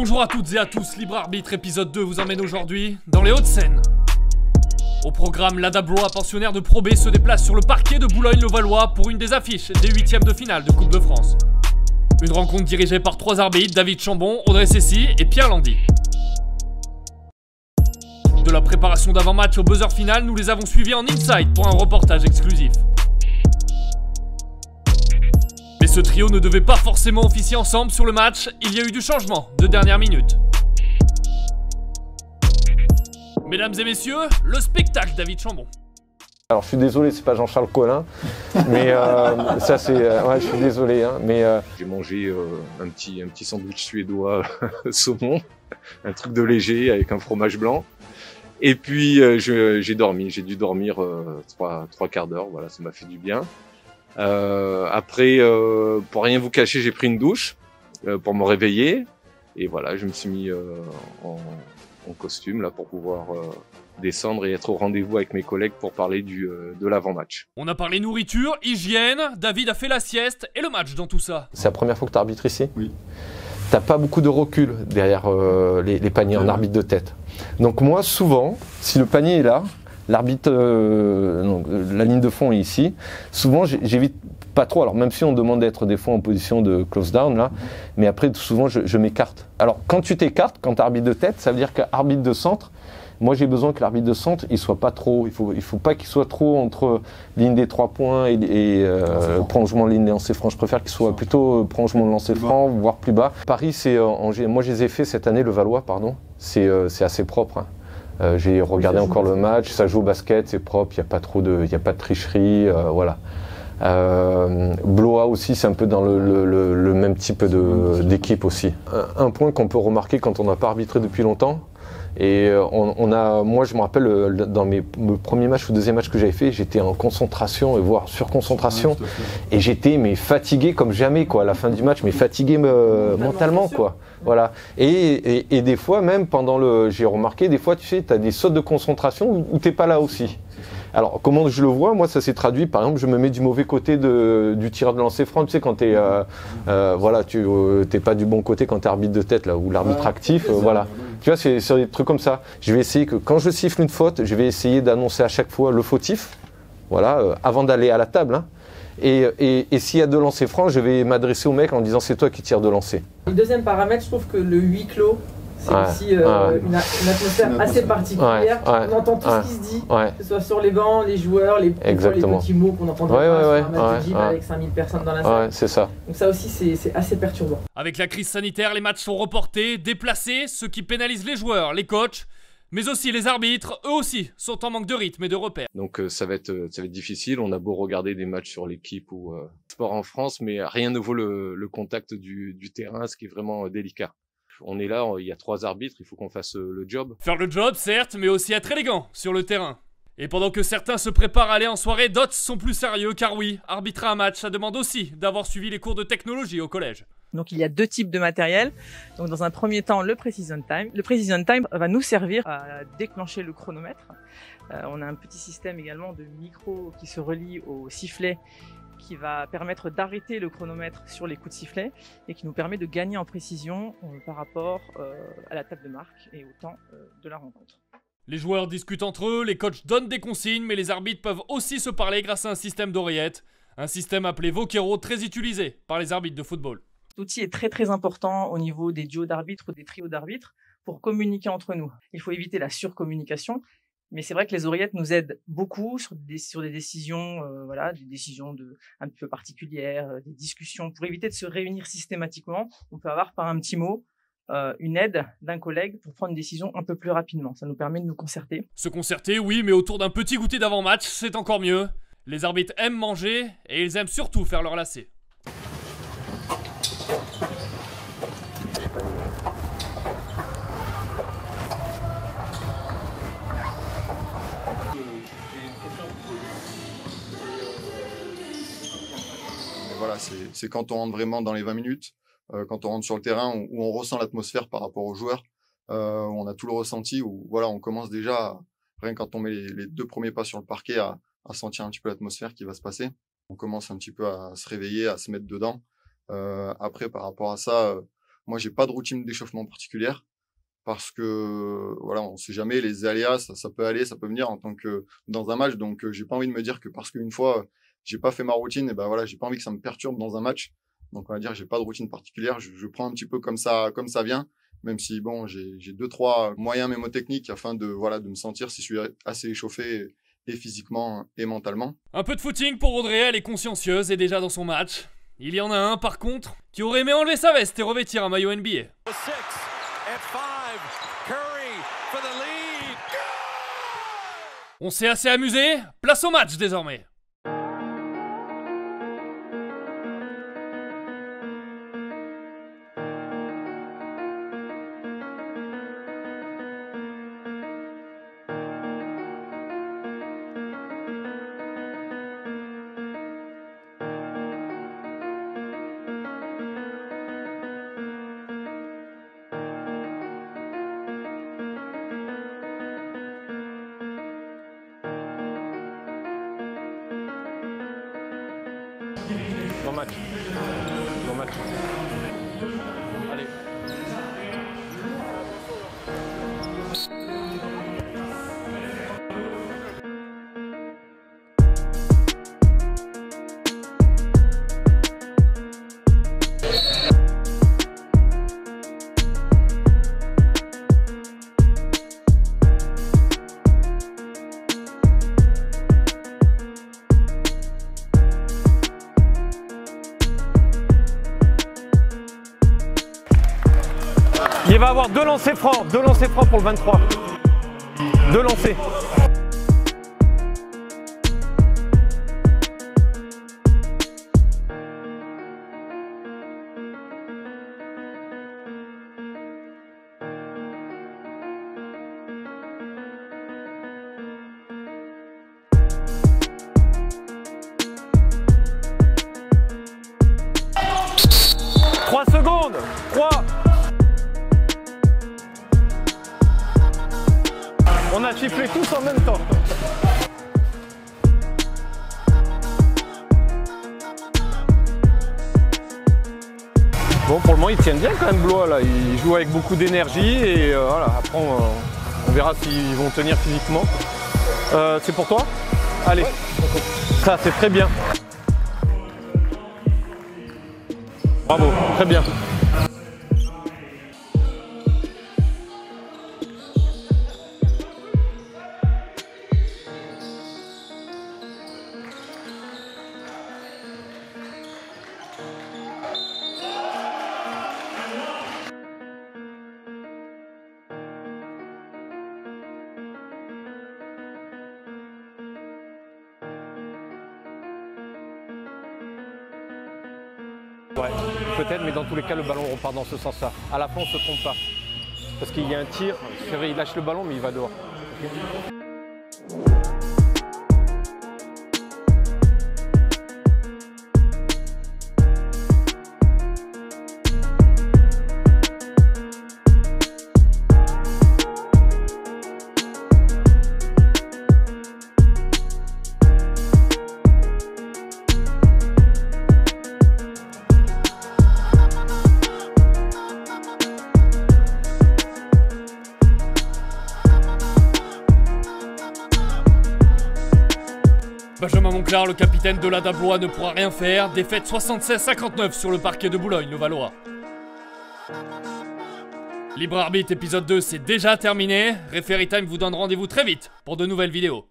Bonjour à toutes et à tous, Libre Arbitre épisode 2 vous emmène aujourd'hui dans les Hauts-de-Seine. Au programme, l'ADA Blois, pensionnaire de Pro B, se déplace sur le parquet de Boulogne-le-Valois pour une des affiches des huitièmes de finale de Coupe de France. Une rencontre dirigée par 3 arbitres, David Chambon, Audrey Cessy et Pierre Landy. De la préparation d'avant-match au buzzer final, nous les avons suivis en inside pour un reportage exclusif. Mais ce trio ne devait pas forcément officier ensemble sur le match, il y a eu du changement de dernière minute. Mesdames et messieurs, le spectacle David Chambon. Alors je suis désolé, c'est pas Jean-Charles Collin, mais ça c'est... ouais, je suis désolé, hein, mais... J'ai mangé un petit sandwich suédois saumon, un truc de léger avec un fromage blanc. Et puis j'ai dormi, j'ai dû dormir trois quarts d'heure, voilà, ça m'a fait du bien. Après, pour rien vous cacher, j'ai pris une douche pour me réveiller. Et voilà, je me suis mis en costume là pour pouvoir descendre et être au rendez-vous avec mes collègues pour parler de l'avant-match. On a parlé nourriture, hygiène, David a fait la sieste et le match dans tout ça. C'est la première fois que tu arbitres ici ? Oui. T'as pas beaucoup de recul derrière les paniers en arbitre de tête. Donc moi, souvent, si le panier est là, l'arbitre, la ligne de fond est ici, souvent j'évite pas trop, alors même si on demande d'être des fois en position de close down là, mais après souvent je m'écarte. Alors quand tu t'écartes, quand tu arbitre de tête, ça veut dire qu'arbitre de centre, moi j'ai besoin que l'arbitre de centre il soit pas trop, il faut pas qu'il soit trop entre ligne des 3 points et prolongement de ligne des lancers francs. Je préfère qu'il soit plutôt prolongement de lancer franc, voire plus bas. Paris c'est, moi je les ai fait cette année, le Valois pardon, c'est assez propre. Hein. J'ai regardé encore le match, ça joue au basket, c'est propre, il n'y a pas de tricherie, voilà. Blois aussi, c'est un peu dans le même type d'équipe aussi. Un point qu'on peut remarquer quand on n'a pas arbitré depuis longtemps, et moi je me rappelle dans mes premiers matchs ou deuxième match que j'avais fait, j'étais en concentration et voire surconcentration, et j'étais fatigué comme jamais quoi, à la fin du match, mais fatigué mentalement quoi. Voilà. Et des fois même j'ai remarqué des fois tu sais, tu as des sautes de concentration où t'es pas là aussi. Alors, comment je le vois, moi, ça s'est traduit, par exemple, je me mets du mauvais côté du tireur de lancer franc, tu sais, quand t'es, voilà, t'es pas du bon côté quand t'es arbitre de tête, là, ou l'arbitre actif, voilà. Tu vois, c'est des trucs comme ça. Je vais essayer que, quand je siffle une faute, je vais essayer d'annoncer à chaque fois le fautif, voilà, avant d'aller à la table, hein. Et s'il y a 2 lancers francs, je vais m'adresser au mec en disant c'est toi qui tires 2 lancers. Le deuxième paramètre, je trouve que le huis clos, c'est aussi une atmosphère assez particulière. On entend tout ce qui se dit, que ce soit sur les bancs, les joueurs, les petits mots qu'on entend sur un match de gym avec 5000 personnes dans la salle. C'est ça. Donc ça aussi, c'est assez perturbant. Avec la crise sanitaire, les matchs sont reportés, déplacés, ce qui pénalise les joueurs, les coachs, mais aussi les arbitres, eux aussi, sont en manque de rythme et de repères. Donc ça va être difficile. On a beau regarder des matchs sur l'équipe ou sport en France, mais rien ne vaut le contact du terrain, ce qui est vraiment délicat. On est là, il y a 3 arbitres, il faut qu'on fasse le job. Faire le job, certes, mais aussi être élégant sur le terrain. Et pendant que certains se préparent à aller en soirée, d'autres sont plus sérieux, car oui, arbitrer un match, ça demande aussi d'avoir suivi les cours de technologie au collège. Donc il y a 2 types de matériel. Donc dans un premier temps, le Precision Time. Le Precision Time va nous servir à déclencher le chronomètre. On a un petit système également de micro qui se relie au sifflet, qui va permettre d'arrêter le chronomètre sur les coups de sifflet et qui nous permet de gagner en précision par rapport à la table de marque et au temps de la rencontre. Les joueurs discutent entre eux, les coachs donnent des consignes, mais les arbitres peuvent aussi se parler grâce à un système d'oreillettes, un système appelé Vokero, très utilisé par les arbitres de football. Cet outil est très très important au niveau des duos d'arbitres ou des trios d'arbitres pour communiquer entre nous. Il faut éviter la surcommunication. Mais c'est vrai que les oreillettes nous aident beaucoup sur des décisions, des décisions un petit peu particulières, des discussions. Pour éviter de se réunir systématiquement, on peut avoir par un petit mot une aide d'un collègue pour prendre une décision un peu plus rapidement. Ça nous permet de nous concerter. Se concerter, oui, mais autour d'un petit goûter d'avant-match, c'est encore mieux. Les arbitres aiment manger et ils aiment surtout faire leur lacet. Voilà, c'est quand on rentre vraiment dans les 20 minutes, quand on rentre sur le terrain, où on ressent l'atmosphère par rapport aux joueurs, où on a tout le ressenti, où voilà, on commence déjà, rien quand on met les 2 premiers pas sur le parquet, à sentir un petit peu l'atmosphère qui va se passer. On commence un petit peu à se réveiller, à se mettre dedans. Après, par rapport à ça, Moi, j'ai pas de routine d'échauffement particulière parce que voilà, on sait jamais les aléas, ça peut aller, ça peut venir en tant que dans un match. Donc, j'ai pas envie de me dire que parce qu'une fois j'ai pas fait ma routine, et ben voilà, j'ai pas envie que ça me perturbe dans un match. Donc, on va dire, j'ai pas de routine particulière. Je prends un petit peu comme ça vient. Même si bon, j'ai 2-3 moyens mémotechniques afin de voilà de me sentir si je suis assez échauffé et physiquement et mentalement. Un peu de footing pour Audrey, elle est consciencieuse et déjà dans son match. Il y en a un par contre qui aurait aimé enlever sa veste et revêtir un maillot NBA. On s'est assez amusé, place au match désormais. Bon match. Bon match. Allez. Il va avoir 2 lancers francs pour le 23. 2 lancers. Secondes. 3. On a sifflé tous en même temps. Bon, pour le moment, ils tiennent bien quand même, Blois, là. Ils jouent avec beaucoup d'énergie et voilà. Après, on verra s'ils vont tenir physiquement. C'est pour toi? Allez. Ouais. Ça, c'est très bien. Bravo, très bien. Ouais, peut-être, mais dans tous les cas, le ballon repart dans ce sens-là. À la fin, on ne se trompe pas. Parce qu'il y a un tir, c'est vrai, il lâche le ballon, mais il va dehors. Benjamin Monclar, le capitaine de l'ADA Blois, ne pourra rien faire. Défaite 76-59 sur le parquet de Boulogne-le-Valois. Libre Arbitre épisode 2, c'est déjà terminé. Referee Time vous donne rendez-vous très vite pour de nouvelles vidéos.